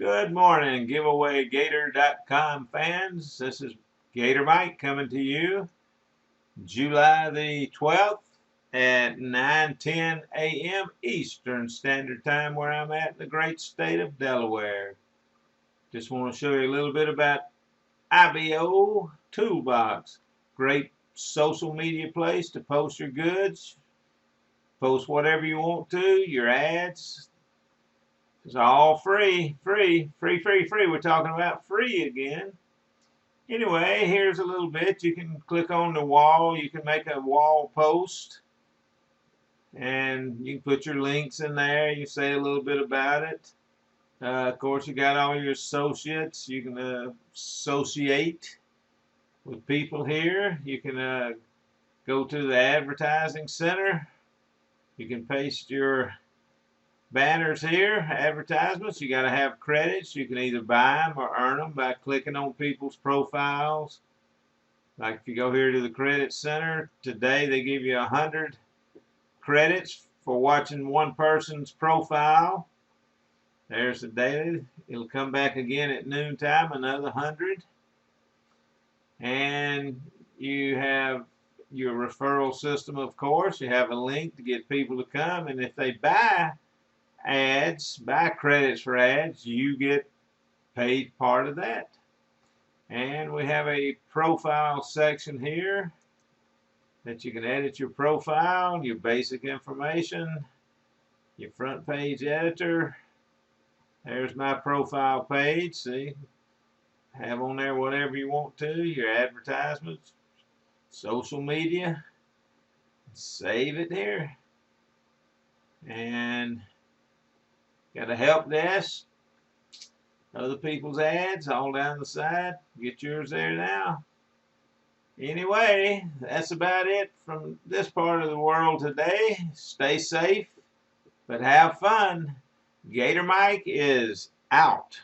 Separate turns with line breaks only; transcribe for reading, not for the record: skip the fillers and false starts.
Good morning, giveawaygator.com fans. This is Gator Mike coming to you July the 12th at 9:10 a.m. Eastern Standard Time, where I'm at in the great state of Delaware. Just want to show you a little bit about Ibo Toolbox. Great social media place to post your goods, post whatever you want to, your ads. It's all free. We're talking about free again. Anyway, here's a little bit. You can click on the wall. You can make a wall post. And you can put your links in there. You say a little bit about it. Of course, you got all your associates. You can associate with people here. You can go to the advertising center. You can paste your banners here, advertisements. You got to have credits. You can either buy them or earn them by clicking on people's profiles. Like if you go here to the credit center, today they give you 100 credits for watching one person's profile. There's the daily. It'll come back again at noontime, another 100. And you have your referral system, of course. You have a link to get people to come, and if they buy credits for ads, you get paid part of that. And we have a profile section here that you can edit your profile, your basic information, your front page editor. There's my profile page. See, have on there whatever you want to, your advertisements, social media. Save it here. And got a help desk, other people's ads all down the side. Get yours there now. Anyway, that's about it from this part of the world today. Stay safe, but have fun. Gator Mike is out.